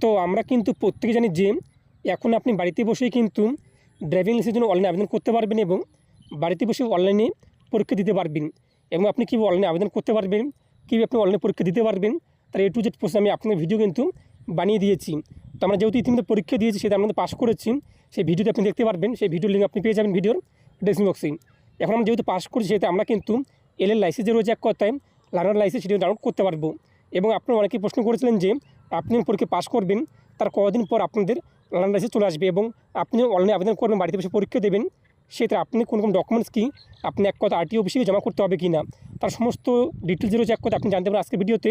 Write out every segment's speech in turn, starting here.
তো আমরা কিন্তু প্রত্যেকে জানি যে এখন আপনি বাড়িতে বসেই কিন্তু ড্রাইভিং লাইসেন্সের জন্য অনলাইনে আবেদন করতে পারবেন এবং বাড়িতে বসে অনলাইনে পরীক্ষা দিতে পারবেন এবং আপনি কীভাবে অনলাইনে আবেদন করতে পারবেন, কীভাবে আপনি অনলাইনে পরীক্ষা দিতে পারবেন তার A to Z প্রসেস আমি আপনার ভিডিও কিন্তু বানিয়ে দিয়েছি। তো আমরা যেহেতু ইতিমধ্যে পরীক্ষা দিয়েছি সেটা আমাদের পাস করেছি, সেই ভিডিওতে আপনি দেখতে পারবেন, সেই ভিডিওর লিঙ্ক আপনি পেয়ে যাবেন ভিডিওর ডেসক্রিপশন বক্সে। এখন আমরা যেহেতু পাস করেছি সেটা আমরা কিন্তু এলএল লাইসেন্স যে রয়েছে এক কথায় লার্নার লাইসেন্স সেটা ডাউনলোড করতে পারবো। এবং আপনারা অনেকেই প্রশ্ন করেছিলেন যে আপনি পরীক্ষা পাস করবেন তার কদিন পর আপনাদের লার্নার লাইসেন্স চলে আসবে এবং আপনি অনলাইনে আবেদন করবেন, বাড়িতে বসে পরীক্ষা দেবেন, সেটা আপনি কোন কোন ডকুমেন্টস কী আপনি এক কথা আরটিও অফিসে জমা করতে হবে কি না তার সমস্ত ডিটেলস রয়েছে এক কথা আপনি জানতে পারেন আজকের ভিডিওতে।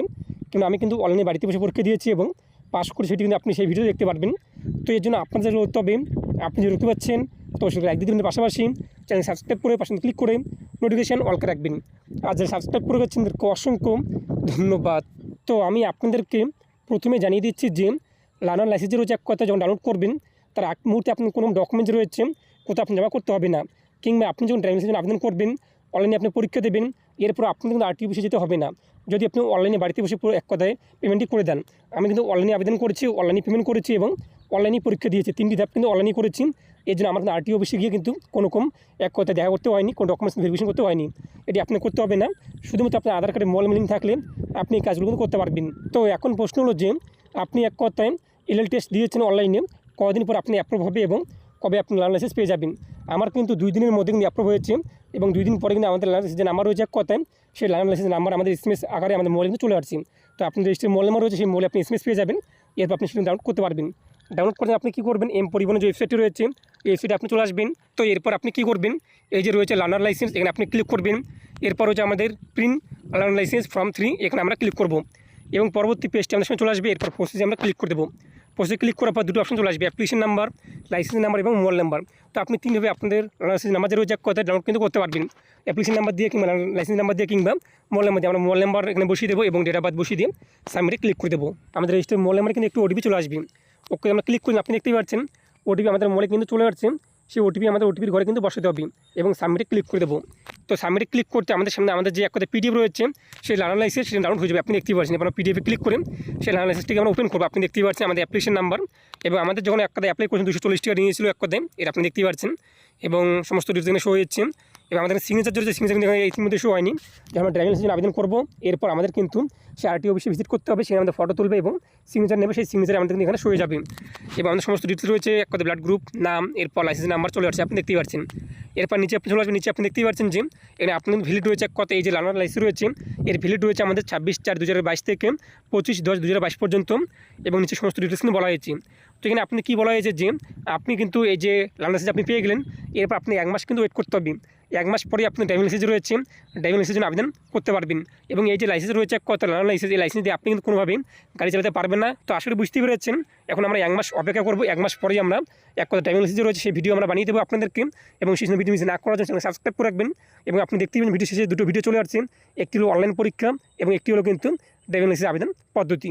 কিন্তু আমি কিন্তু অনলাইনে বাড়িতে বসে পরীক্ষা দিয়েছি এবং পাস করে সেটি কিন্তু আপনি সেই ভিডিও দেখতে পারবেন। তো এর জন্য আপনাদের করতে হবে, আপনি যদি দেখতে পাচ্ছেন তো সেটা লাইক দিয়ে দেবেন, পাশাপাশি চ্যানেল সাবস্ক্রাইব করে পাশে ক্লিক করে নোটিফিকেশান অলকে রাখবেন। আর যারা সাবস্ক্রাইব করে গেছেন তাদেরকে অসংখ্য ধন্যবাদ। তো আমি আপনাদেরকে প্রথমে জানিয়ে দিচ্ছি যে লার্নার লাইসেন্স রয়েছে এক কথা যখন ডাউনলোড করবেন তার এক মুহূর্তে আপনি কোনো ডকুমেন্টস রয়েছে কোথাও আপনি জমা করতে হবে না, কিংবা আপনি যখন ড্রাইভিং লাইসেন্স আবেদন করবেন অনলাইনে আপনি পরীক্ষা দেবেন, এরপর আপনাদের কিন্তু আরটিও অফিসে যেতে হবে না যদি আপনি অনলাইনে বাড়িতে বসে এক কথায় পেমেন্টই করে দেন। আমি কিন্তু অনলাইনে আবেদন করেছি, অনলাইনে পেমেন্ট করেছি এবং অনলাইনে পরীক্ষা দিয়েছি, 3টি ধাপ কিন্তু অনলাইনে করেছি। এর জন্য আমার আরটিও অফিসে গিয়ে কিন্তু কোনো রকম এক কথায় দেখা করতে হয়নি, কোনো ডকুমেন্টস ভেরিফিকেশন করতে হয়নি। এটি আপনি করতে হবে না, শুধুমাত্র আপনার আধার কার্ডে মোবাইল লিঙ্ক থাকলে আপনি এই কাজগুলো কিন্তু করতে পারবেন। তো এখন প্রশ্ন হলো যে আপনি এক কথায় এলএল টেস্ট দিয়েছেন অনলাইনে, কদিন পর আপনি অ্যাপ্রুভ হবে এবং কবে আপনি লার্নার লাইসেন্স পেয়ে যাবেন। আমার কিন্তু 2 দিনের মধ্যে কিন্তু অ্যাপ্রুভ হয়েছে এবং 2 দিন পরে কিন্তু আমাদের লার্নার লাইসেন্স যে নাম্বার রয়েছে এক কথায় সেই লার্নার লাইসেন্স নাম্বার আমাদের SMS আকারে আমাদের মোবাইলে কিন্তু চলে আসছে। তো আপনি রেজিস্টার মোবাইল নাম্বার রয়েছে সেই মোবাইলে আপনি SMS পেয়ে যাবেন, এরপর আপনি সেটা ডাউনলোড করতে পারবেন। ডাউনলোড করতে আপনি কী করবেন, পরিবহনের যে ওয়েবসাইটটি রয়েছে এই ওয়েবসাইটে আপনি চলে আসবেন। তো এরপর আপনি কী করবেন, এই যে রয়েছে লার্নার লাইসেন্স এখানে আপনি ক্লিক করবেন। এরপর হচ্ছে আমাদের প্রিন্ট লার্নার লাইসেন্স ফর্ম 3 এখানে আমরা ক্লিক করব এবং পরবর্তী পেজটি আমাদের সঙ্গে চলে আসবে। এরপর প্রসেসে আমরা ক্লিক করে দেবো। প্রসেসে ক্লিক করার পর দুটো অপশন চলে আসবে, অ্যাপ্লিকেশন নাম্বার, লাইসেন্স নাম্বার এবং মোবাইল নাম্বার। তো আপনি 3ভাবে আপনাদের লাইসেন্স নাম্বার যে রয়েছে এক কথায় ডাউনলোড কিন্তু করতে পারবেন, অ্যাপ্লিকেশন নাম্বার দিয়ে কিংবা লাইসেন্স নাম্বার দিয়ে কিংবা মোবাইল নাম্বার দিয়ে। আমরা মোবাইল নাম্বার এখানে বসিয়ে দেবো এবং ডেট অফ বার্থ বসিয়ে দিয়ে সাবমিটে ক্লিক করে দেবো। আমাদের রেজিস্টার মোবাইল নাম্বার কিন্তু একটু ওটিপি চলে আসবে, ওকে আমরা ক্লিক করি, আপনি দেখতেই পাচ্ছেন ওটিপি আমাদের মোবাইলে কিন্তু চলে আসছে। সেই ওটিপি আমাদের ওটিপির ঘরে কিন্তু বসাতে হবে এবং সাবমিটে ক্লিক করে দেবো। তো সাবমিটে ক্লিক করতে আমাদের সামনে আমাদের যে এক কথা পিডিএফ রয়েছে সেই লার্নার লাইসেন্স সেটা ডাউনলোড হয়ে যাবে, আপনি দেখতেই পাচ্ছেন। এবার পিডিএফে ক্লিক করে সেই লার্নার লাইসেন্সটিকে আমরা ওপেন করবো, আপনি দেখতেই পাচ্ছেন আমাদের অ্যাপ্লিকেশন নাম্বার এবং আমাদের যখন এক কথায় অ্যাপ্লাই করেছেন 240 টাকা নিয়েছিল এক কথায়, এটা আপনি দেখতেই পাচ্ছেন এবং সমস্ত ডিটেলস শো হচ্ছে। এবং আমাদের সিগনেচার রয়েছে, সিগনেচার কিন্তু ইতিমধ্যে শো হয়নি। যে আমরা ড্রাইভিং লাইসেন্স আবেদন করবো এরপর আমাদের কিন্তু সেই আরটিও অফিসে ভিজিট করতে হবে, সেখানে আমাদের ফটো তুলবে এবং সিগনেচার নেবে, সেই সিগনেচার আমাদের কিন্তু এখানে শো হয়ে যাবে। এবং আমাদের সমস্ত ডিটেলস রয়েছে এক কথা ব্লাড গ্রুপ, নাম, এরপর লাইসেন্স নাম্বার চলে আসছে, আপনি দেখতেই পাচ্ছেন। এরপর নিচে আপনি চলে আসবেন, নিচে আপনি দেখতেই পাচ্ছেন যে এখানে আপনার ভ্যালিড রয়েছে এক কথা এই যে লার্নার লাইসেন্স রয়েছে এর ভ্যালিড রয়েছে আমাদের 26/4/2022 থেকে 25/10/2022 পর্যন্ত এবং নিচে সমস্ত ডিটেলস কিন্তু বলা হয়েছে। তো এখানে আপনি কী বলা হয়েছে যে আপনি কিন্তু এই যে লার্নার লাইসেন্স আপনি পেয়ে গেলেন, এরপর আপনি 1 মাস কিন্তু ওয়েট করতে হবে। 1 মাস পরে আপনি ড্রাইভিং লাইসেন্স রয়েছে ড্রাইভিং লাইসেন্সের জন্য আবেদন করতে পারবেন। এবং এই যে লাইসেন্স রয়েছে এক কথা লার্নার লাইসেন্স, এই লাইসেন্স দিয়ে আপনি কিন্তু কোনোভাবেই গাড়ি চালাতে পারবেন না। তো আসলে বুঝতে পেরেছেন, এখন আমরা 1 মাস অপেক্ষা করবো, 1 মাস পরেই আমরা এক কথা ড্রাইভিং লাইসেন্স রয়েছে সেই ভিডিও আমরা বানিয়ে দেবো আপনাদেরকে। এবং সেই ভিডিও মিস না করার জন্য চ্যানেল সাবস্ক্রাইব করে রাখবেন। এবং আপনি দেখতে পাবেন ভিডিও শেষে দুটো ভিডিও চলে আসছে, একটি হলো অনলাইন পরীক্ষা এবং একটি হলো কিন্তু ড্রাইভিং লাইসেন্স আবেদন পদ্ধতি।